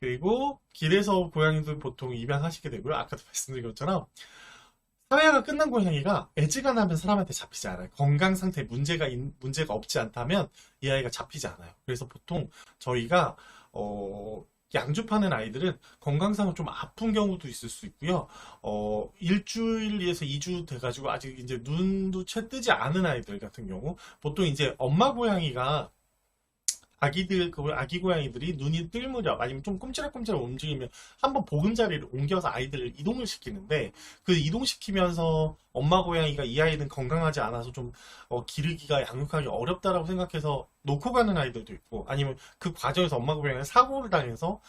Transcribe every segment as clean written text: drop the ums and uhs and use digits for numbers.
그리고 길에서 고양이들 보통 입양하시게 되고요. 아까도 말씀드린 것처럼 사회화가 끝난 고양이가 애지간하면 사람한테 잡히지 않아요. 건강 상태에 문제가 없지 않다면 이 아이가 잡히지 않아요. 그래서 보통 저희가 양주 파는 아이들은 건강상으로 좀 아픈 경우도 있을 수 있고요. 일주일에서 2주 돼가지고 아직 이제 눈도 채 뜨지 않은 아이들 같은 경우 보통 이제 엄마 고양이가 아기 고양이들이 눈이 뜰 무렵 아니면 좀 꼼지락꼼지락 움직이면 한번 보금자리를 옮겨서 아이들을 이동을 시키는데 그 이동시키면서 엄마 고양이가 이 아이는 건강하지 않아서 좀 기르기가 양육하기 어렵다라고 생각해서 놓고 가는 아이들도 있고 아니면 그 과정에서 엄마 고양이가 사고를 당해서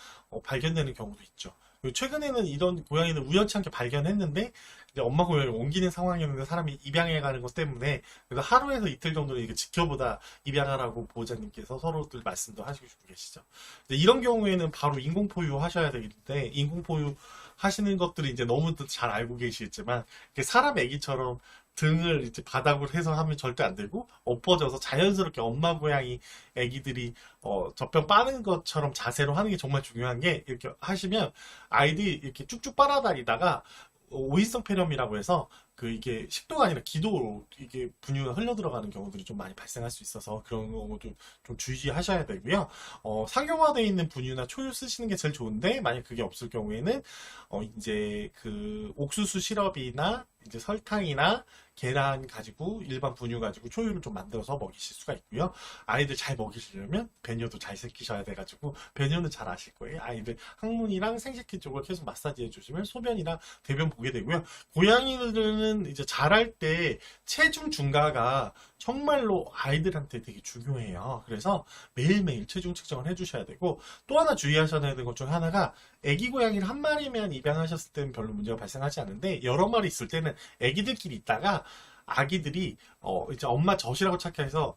발견되는 경우도 있죠. 그리고 최근에는 이런 고양이들 우연치 않게 발견했는데 이제 엄마 고양이를 옮기는 상황이었는데 사람이 입양해 가는 것 때문에 그래서 하루에서 이틀 정도는 이게 지켜보다 입양하라고 보호자님께서 서로들 말씀도 하시고 계시죠. 이제 이런 경우에는 바로 인공포유 하셔야 되는데 인공포유 하시는 것들이 이제 너무 잘 알고 계시겠지만 사람 애기처럼 등을 이제 바닥으로 해서 하면 절대 안 되고 엎어져서 자연스럽게 엄마 고양이 애기들이 젖병 빠는 것처럼 자세로 하는 게 정말 중요한 게 이렇게 하시면 아이들이 이렇게 쭉쭉 빨아다니다가 오이성 폐렴이라고 해서 이게 식도가 아니라 기도로 이게 분유가 흘러 들어가는 경우들이 좀 많이 발생할 수 있어서 그런 경우도 좀 주의하셔야 되고요. 상용화되어 있는 분유나 초유 쓰시는 게 제일 좋은데 만약 그게 없을 경우에는 이제 그 옥수수 시럽이나 이제 설탕이나 계란 가지고 일반 분유 가지고 초유를 좀 만들어서 먹이실 수가 있고요. 아이들 잘 먹이시려면 배뇨도 잘 시키셔야 돼가지고 배뇨는 잘 아실 거예요. 아이들 항문이랑 생식기 쪽을 계속 마사지 해주시면 소변이랑 대변 보게 되고요. 고양이들은 이제 자랄 때 체중 증가가 정말로 아이들한테 되게 중요해요. 그래서 매일매일 체중 측정을 해주셔야 되고 또 하나 주의하셔야 되는 것 중 하나가 애기 고양이를 한 마리만 입양하셨을 때는 별로 문제가 발생하지 않는데 여러 마리 있을 때는 애기들끼리 있다가 아기들이 이제 엄마 젖이라고 착각해서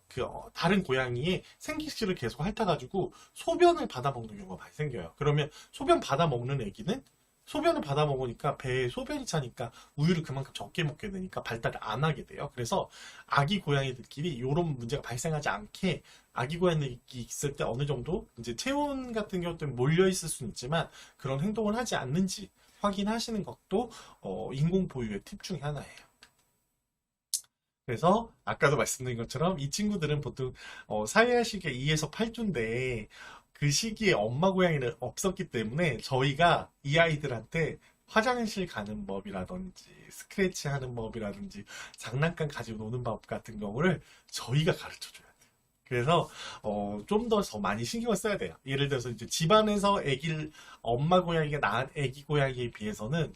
다른 고양이의 생식기를 계속 핥아가지고 소변을 받아 먹는 경우가 발생겨요. 그러면 소변 받아 먹는 애기는 소변을 받아 먹으니까 배에 소변이 차니까 우유를 그만큼 적게 먹게 되니까 발달을 안 하게 돼요. 그래서 아기 고양이들끼리 이런 문제가 발생하지 않게 아기 고양이들이 있을 때 어느 정도 이제 체온 같은 경우 때문에 몰려 있을 수는 있지만 그런 행동을 하지 않는지 확인하시는 것도 인공 보유의 팁 중에 하나예요. 그래서 아까도 말씀드린 것처럼 이 친구들은 보통 사회화 시기에 2에서 8주인데 그 시기에 엄마 고양이는 없었기 때문에 저희가 이 아이들한테 화장실 가는 법이라든지 스크래치 하는 법이라든지 장난감 가지고 노는 법 같은 경우를 저희가 가르쳐줘요. 그래서 좀 더 많이 신경을 써야 돼요. 예를 들어서 이제 집안에서 엄마 고양이가 낳은 애기 고양이에 비해서는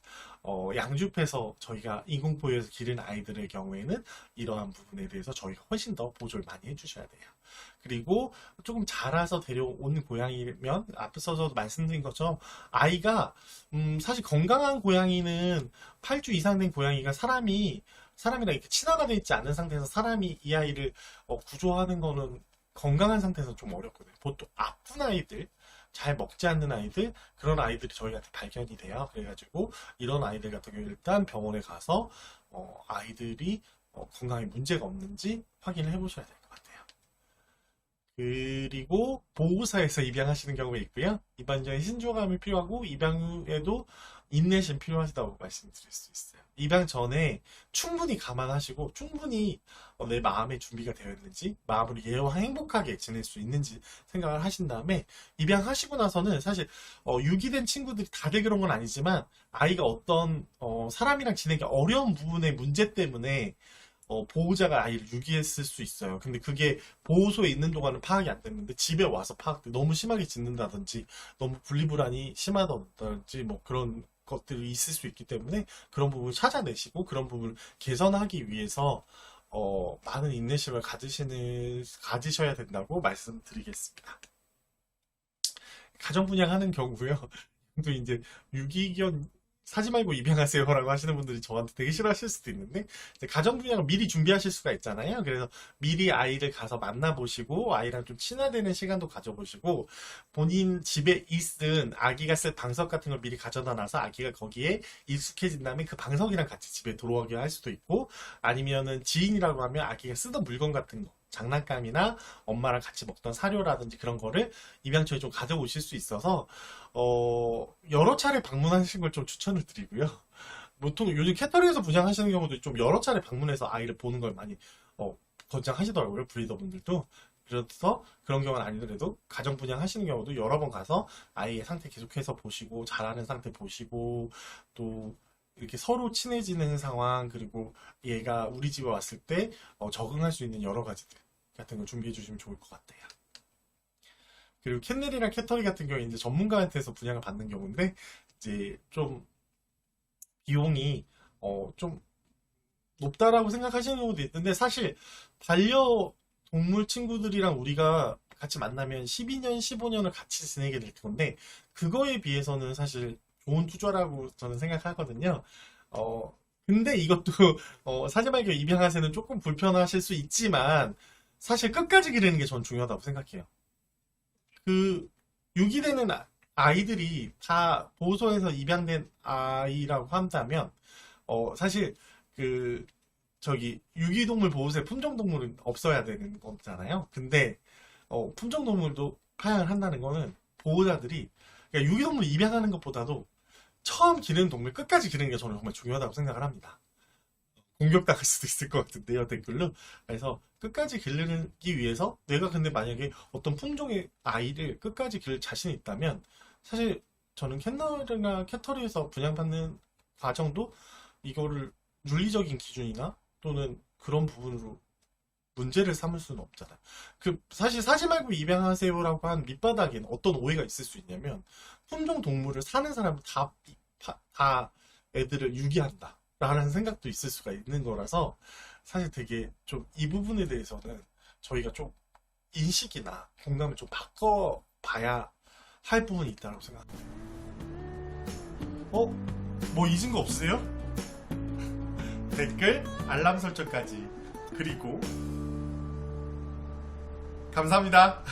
양육해서 저희가 인공포유에서 기른 아이들의 경우에는 이러한 부분에 대해서 저희가 훨씬 더 보조를 많이 해주셔야 돼요. 그리고 조금 자라서 데려온 고양이면 앞서서도 말씀드린 것처럼 아이가 사실 건강한 고양이는 8주 이상 된 고양이가 사람이랑 이렇게 친화가 되어 있지 않은 상태에서 사람이 이 아이를 구조하는 거는 건강한 상태에서 좀 어렵거든요. 보통 아픈 아이들, 잘 먹지 않는 아이들, 그런 아이들이 저희한테 발견이 돼요. 그래가지고 이런 아이들 같은 경우 일단 병원에 가서 아이들이 건강에 문제가 없는지 확인을 해보셔야 될 것 같아요. 그리고 보호사에서 입양하시는 경우가 있고요. 입양전에 신중함이 필요하고 입양 후에도 인내심 필요하시다고 말씀드릴 수 있어요. 입양 전에 충분히 감안하시고 충분히 내 마음의 준비가 되어 있는지 마음으로 얘와 행복하게 지낼 수 있는지 생각을 하신 다음에 입양하시고 나서는 사실 유기된 친구들이 다들 그런 건 아니지만 아이가 어떤 사람이랑 지내기 어려운 부분의 문제 때문에 보호자가 아이를 유기했을 수 있어요. 근데 그게 보호소에 있는 동안은 파악이 안 됐는데 집에 와서 너무 심하게 짖는다든지 너무 분리불안이 심하다든지 뭐 그런 것들이 있을 수 있기 때문에 그런 부분을 찾아내시고 그런 부분을 개선하기 위해서 많은 인내심을 가지셔야 된다고 말씀드리겠습니다. 가정 분양하는 경우요. 또 이제 유기견 사지 말고 입양하세요라고 하시는 분들이 저한테 되게 싫어하실 수도 있는데 가정 분양을 미리 준비하실 수가 있잖아요. 그래서 미리 아이를 가서 만나보시고 아이랑 좀 친화되는 시간도 가져보시고 본인 집에 있은 아기가 쓸 방석 같은 걸 미리 가져다 놔서 아기가 거기에 익숙해진 다음에 그 방석이랑 같이 집에 들어오게 할 수도 있고 아니면은 지인이라고 하면 아기가 쓰던 물건 같은 거 장난감이나 엄마랑 같이 먹던 사료라든지 그런 거를 입양처에 좀 가져오실 수 있어서 여러 차례 방문하시는 걸 좀 추천을 드리고요. 보통 요즘 캐터리에서 분양하시는 경우도 좀 여러 차례 방문해서 아이를 보는 걸 많이 권장하시더라고요. 브리더분들도. 그래서 그런 경우는 아니더라도 가정 분양하시는 경우도 여러 번 가서 아이의 상태 계속해서 보시고 자라는 상태 보시고 또 이렇게 서로 친해지는 상황 그리고 얘가 우리 집에 왔을 때 적응할 수 있는 여러 가지들 같은 걸 준비해 주시면 좋을 것 같아요. 그리고 캔넬이랑 캐터리 같은 경우에 이제 전문가한테서 분양을 받는 경우인데 이제 좀 비용이 좀 높다라고 생각하시는 경우도 있는데 사실 반려동물 친구들이랑 우리가 같이 만나면 12년, 15년을 같이 지내게 될 건데 그거에 비해서는 사실 좋은 투자라고 저는 생각하거든요. 근데 이것도 사지말교 입양하세는 조금 불편하실 수 있지만 사실 끝까지 기르는 게 전 중요하다고 생각해요. 그 유기되는 아이들이 다 보호소에서 입양된 아이라고 한다면 사실 그 저기 유기동물 보호소에 품종동물은 없어야 되는 거잖아요. 근데 품종동물도 파양을 한다는 거는 보호자들이 그러니까 유기동물 입양하는 것보다도 처음 기르는 동물 끝까지 기르는 게 저는 정말 중요하다고 생각을 합니다. 공격당할 수도 있을 것 같은데요, 댓글로. 그래서 끝까지 기르기 위해서 내가 근데 만약에 어떤 품종의 아이를 끝까지 기를 자신이 있다면 사실 저는 캔널이나 캐터리에서 분양받는 과정도 이거를 윤리적인 기준이나 또는 그런 부분으로 문제를 삼을 수는 없잖아요. 사실 사지 말고 입양하세요라고 한 밑바닥에는 어떤 오해가 있을 수 있냐면 품종 동물을 사는 사람은 다 애들을 유기한다 라는 생각도 있을 수가 있는 거라서 사실 되게 좀 이 부분에 대해서는 저희가 좀 인식이나 공감을 좀 바꿔봐야 할 부분이 있다고 생각합니다. 뭐 잊은 거 없으세요? 댓글, 알람 설정까지 그리고 감사합니다.